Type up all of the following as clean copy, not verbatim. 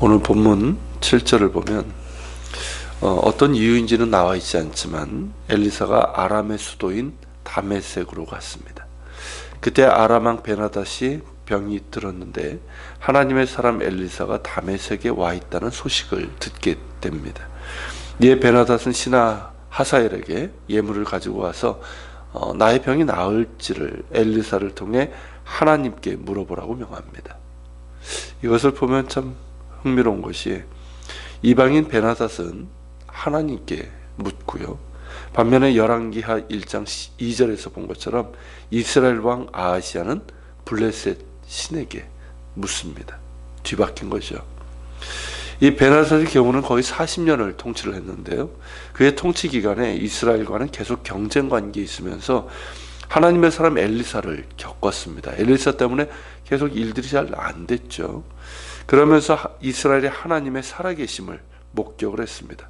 오늘 본문 7절을 보면 어떤 이유인지는 나와 있지 않지만 엘리사가 아람의 수도인 다메섹으로 갔습니다. 그때 아람 왕 베나닷이 병이 들었는데 하나님의 사람 엘리사가 다메섹에 와 있다는 소식을 듣게 됩니다. 이에 베나닷은 신하 하사엘에게 예물을 가지고 와서 나의 병이 나을지를 엘리사를 통해 하나님께 물어보라고 명합니다. 이것을 보면 참 흥미로운 것이 이방인 베나닷은 하나님께 묻고요. 반면에 열왕기하 1장 2절에서 본 것처럼 이스라엘 왕 아하시야는 블레셋 신에게 묻습니다. 뒤바뀐 거죠. 이 베나닷의 경우는 거의 40년을 통치를 했는데요. 그의 통치 기간에 이스라엘과는 계속 경쟁 관계에 있으면서 하나님의 사람 엘리사를 겪었습니다. 엘리사 때문에 계속 일들이 잘 안 됐죠. 그러면서 이스라엘의 하나님의 살아계심을 목격을 했습니다.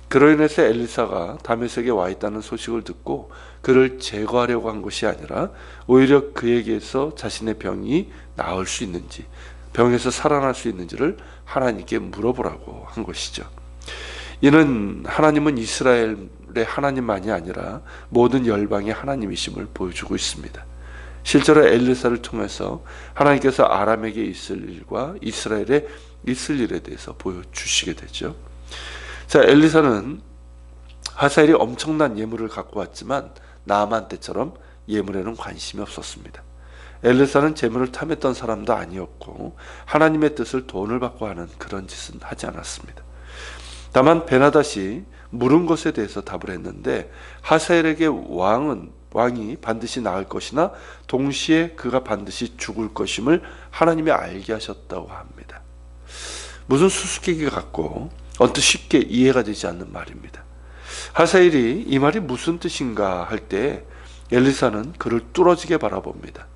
그로 인해서 엘리사가 다메섹에 와 있다는 소식을 듣고 그를 제거하려고 한 것이 아니라 오히려 그에게서 자신의 병이 나을 수 있는지, 병에서 살아날 수 있는지를 하나님께 물어보라고 한 것이죠. 이는 하나님은 이스라엘의 하나님만이 아니라 모든 열방의 하나님이심을 보여주고 있습니다. 실제로 엘리사를 통해서 하나님께서 아람에게 있을 일과 이스라엘에 있을 일에 대해서 보여주시게 되죠. 자, 엘리사는 하사엘이 엄청난 예물을 갖고 왔지만 나아만 때처럼 예물에는 관심이 없었습니다. 엘리사는 재물을 탐했던 사람도 아니었고 하나님의 뜻을 돈을 받고 하는 그런 짓은 하지 않았습니다. 다만 베나닷이 물은 것에 대해서 답을 했는데 하사엘에게 왕이 반드시 나을 것이나 동시에 그가 반드시 죽을 것임을 하나님이 알게 하셨다고 합니다. 무슨 수수께끼 같고 언뜻 쉽게 이해가 되지 않는 말입니다. 하사엘이 이 말이 무슨 뜻인가 할 때 엘리사는 그를 뚫어지게 바라봅니다.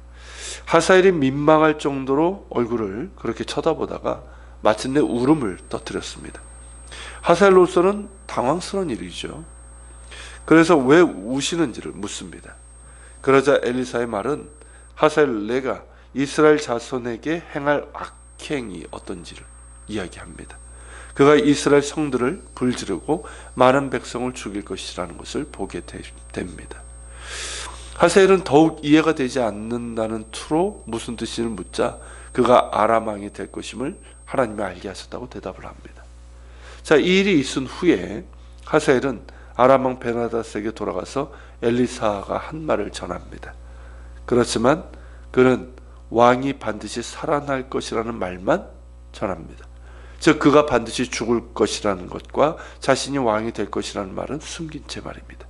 하사엘이 민망할 정도로 얼굴을 그렇게 쳐다보다가 마침내 울음을 터뜨렸습니다. 하사엘로서는 당황스러운 일이죠. 그래서 왜 우시는지를 묻습니다. 그러자 엘리사의 말은 하사엘, 내가 이스라엘 자손에게 행할 악행이 어떤지를 이야기합니다. 그가 이스라엘 성들을 불지르고 많은 백성을 죽일 것이라는 것을 보게 됩니다. 하사엘은 더욱 이해가 되지 않는다는 투로 무슨 뜻인지 묻자 그가 아람 왕이 될 것임을 하나님이 알게 하셨다고 대답을 합니다. 자, 이 일이 있은 후에 하사엘은 아람 왕 베나닷에게 돌아가서 엘리사가 한 말을 전합니다. 그렇지만 그는 왕이 반드시 살아날 것이라는 말만 전합니다. 즉 그가 반드시 죽을 것이라는 것과 자신이 왕이 될 것이라는 말은 숨긴 채 말입니다.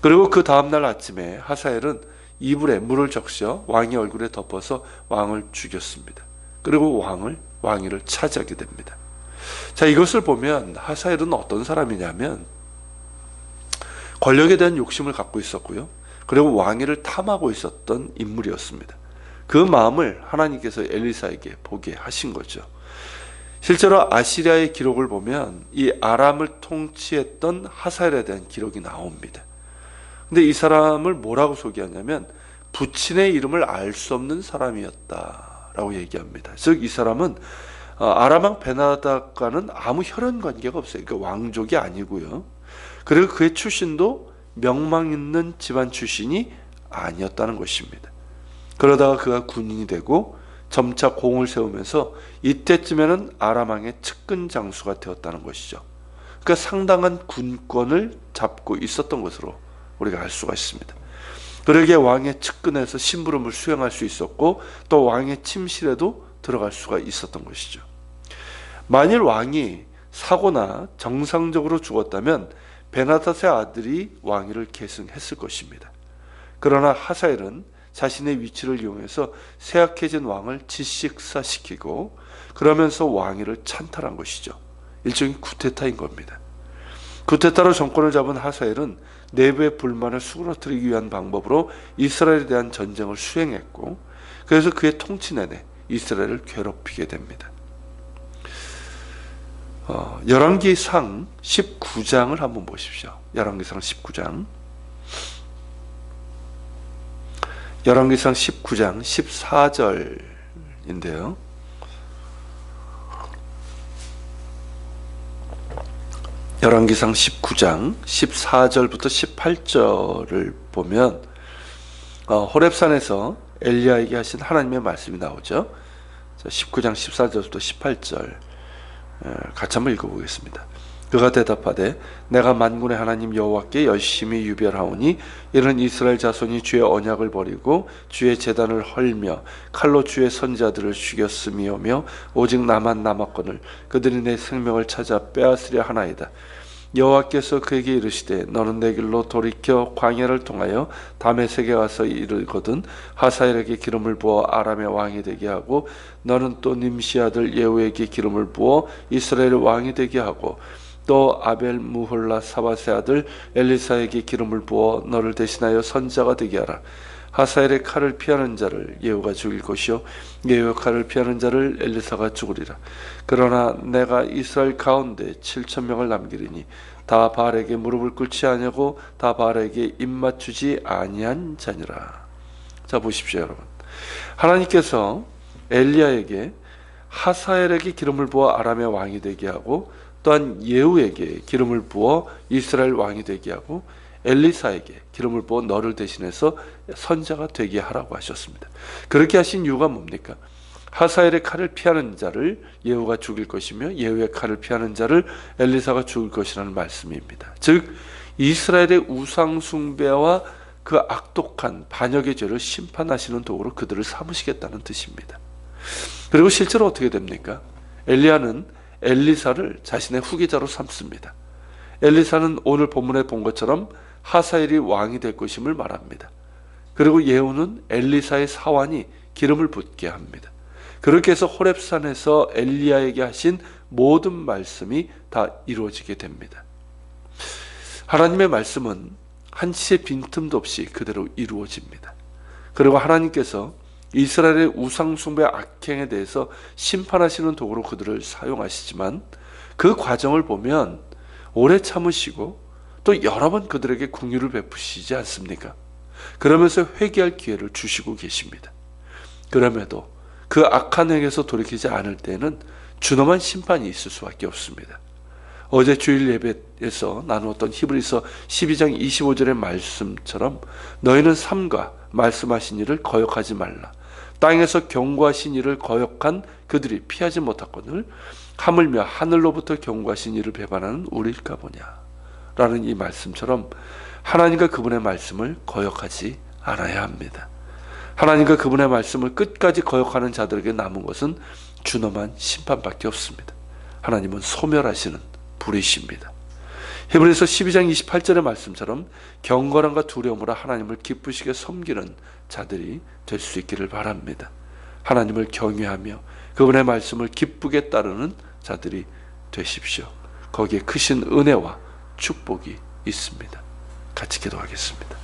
그리고 그 다음날 아침에 하사엘은 이불에 물을 적셔 왕의 얼굴에 덮어서 왕을 죽였습니다. 그리고 왕위를 차지하게 됩니다. 자, 이것을 보면 하사엘은 어떤 사람이냐면 권력에 대한 욕심을 갖고 있었고요. 그리고 왕위를 탐하고 있었던 인물이었습니다. 그 마음을 하나님께서 엘리사에게 보게 하신 거죠. 실제로 아시리아의 기록을 보면 이 아람을 통치했던 하사엘에 대한 기록이 나옵니다. 근데 이 사람을 뭐라고 소개하냐면 부친의 이름을 알 수 없는 사람이었다라고 얘기합니다. 즉 이 사람은 아람 왕 베나닷과는 아무 혈연 관계가 없어요. 그러니까 왕족이 아니고요. 그리고 그의 출신도 명망 있는 집안 출신이 아니었다는 것입니다. 그러다가 그가 군인이 되고 점차 공을 세우면서 이때쯤에는 아람 왕의 측근 장수가 되었다는 것이죠. 그러니까 상당한 군권을 잡고 있었던 것으로 우리가 알 수가 있습니다. 그러기에 왕의 측근에서 심부름을 수행할 수 있었고 또 왕의 침실에도 들어갈 수가 있었던 것이죠. 만일 왕이 사고나 정상적으로 죽었다면 베나닷의 아들이 왕위를 계승했을 것입니다. 그러나 하사엘은 자신의 위치를 이용해서 쇠약해진 왕을 질식사시키고 그러면서 왕위를 찬탈한 것이죠. 일종의 쿠데타인 겁니다. 쿠데타로 정권을 잡은 하사엘은 내부의 불만을 수그러뜨리기 위한 방법으로 이스라엘에 대한 전쟁을 수행했고 그래서 그의 통치 내내 이스라엘을 괴롭히게 됩니다. 열왕기상 19장을 한번 보십시오. 열왕기상 19장. 열왕기상 19장 14절인데요. 열왕기상 19장 14절부터 18절을 보면 호렙산에서 엘리야에게 하신 하나님의 말씀이 나오죠. 19장 14절부터 18절 같이 한번 읽어보겠습니다. 그가 대답하되 내가 만군의 하나님 여호와께 열심히 유별하오니 이는 이스라엘 자손이 주의 언약을 버리고 주의 제단을 헐며 칼로 주의 선지자들을 죽였음이오며 오직 나만 남았거늘 그들이 내 생명을 찾아 빼앗으려 하나이다. 여호와께서 그에게 이르시되 너는 내 길로 돌이켜 광야를 통하여 다메섹에 가서 이르거든 하사엘에게 기름을 부어 아람의 왕이 되게 하고 너는 또 님시 아들 예후에게 기름을 부어 이스라엘 왕이 되게 하고 또 아벨 무홀라 사바세 아들 엘리사에게 기름을 부어 너를 대신하여 선지자가 되게 하라. 하사엘의 칼을 피하는 자를 예후가 죽일 것이요 예후의 칼을 피하는 자를 엘리사가 죽으리라. 그러나 내가 이스라엘 가운데 7,000명을 남기리니 다 바알에게 무릎을 꿇지 아니하고 다 바알에게 입맞추지 아니한 자니라. 자, 보십시오 여러분. 하나님께서 엘리야에게 하사엘에게 기름을 부어 아람의 왕이 되게 하고 또한 예후에게 기름을 부어 이스라엘 왕이 되게 하고 엘리사에게 기름을 부어 너를 대신해서 선지자가 되게 하라고 하셨습니다. 그렇게 하신 이유가 뭡니까? 하사엘의 칼을 피하는 자를 예후가 죽일 것이며 예후의 칼을 피하는 자를 엘리사가 죽일 것이라는 말씀입니다. 즉 이스라엘의 우상 숭배와 그 악독한 반역의 죄를 심판하시는 도구로 그들을 삼으시겠다는 뜻입니다. 그리고 실제로 어떻게 됩니까? 엘리야는 엘리사를 자신의 후계자로 삼습니다. 엘리사는 오늘 본문에 본 것처럼 하사엘이 왕이 될 것임을 말합니다. 그리고 예후는 엘리사의 사환이 기름을 붓게 합니다. 그렇게 해서 호렙산에서 엘리야에게 하신 모든 말씀이 다 이루어지게 됩니다. 하나님의 말씀은 한치의 빈틈도 없이 그대로 이루어집니다. 그리고 하나님께서 이스라엘의 우상숭배 악행에 대해서 심판하시는 도구로 그들을 사용하시지만 그 과정을 보면 오래 참으시고 또 여러 번 그들에게 긍휼을 베푸시지 않습니까? 그러면서 회개할 기회를 주시고 계십니다. 그럼에도 그 악한 행에서 돌이키지 않을 때는 준엄한 심판이 있을 수밖에 없습니다. 어제 주일 예배에서 나누었던 히브리서 12장 25절의 말씀처럼 너희는 삼가 말씀하신 일을 거역하지 말라. 땅에서 경고하신 일을 거역한 그들이 피하지 못하거늘 하물며 하늘로부터 경고하신 일을 배반하는 우리일까 보냐 라는 이 말씀처럼 하나님과 그분의 말씀을 거역하지 않아야 합니다. 하나님과 그분의 말씀을 끝까지 거역하는 자들에게 남은 것은 준엄한 심판밖에 없습니다. 하나님은 소멸하시는 불이십니다. 히브리서 12장 28절의 말씀처럼 경건함과 두려움으로 하나님을 기쁘시게 섬기는 자들이 될 수 있기를 바랍니다. 하나님을 경외하며 그분의 말씀을 기쁘게 따르는 자들이 되십시오. 거기에 크신 은혜와 축복이 있습니다. 같이 기도하겠습니다.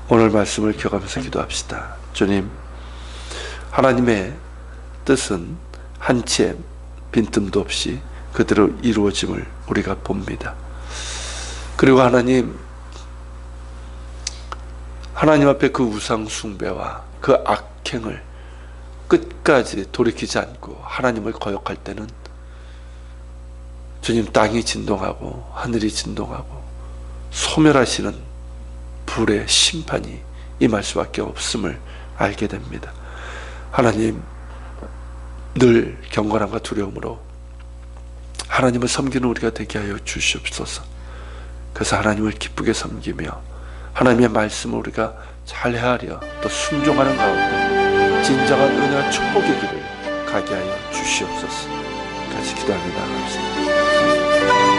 오늘 말씀을 기억하면서 기도합시다. 주님, 하나님의 뜻은 한치의 빈틈도 없이 그대로 이루어짐을 우리가 봅니다. 그리고 하나님 앞에 그 우상 숭배와 그 악행을 끝까지 돌이키지 않고 하나님을 거역할 때는 주님, 땅이 진동하고 하늘이 진동하고 소멸하시는 불의 심판이 임할 수밖에 없음을 알게 됩니다. 하나님, 늘 경건함과 두려움으로 하나님을 섬기는 우리가 되게 하여 주시옵소서. 그래서 하나님을 기쁘게 섬기며 하나님의 말씀을 우리가 잘 헤아려 또 순종하는 가운데 진정한 은혜와 축복의 길을 가게 하여 주시옵소서. 같이 기도하며 나아갑시다.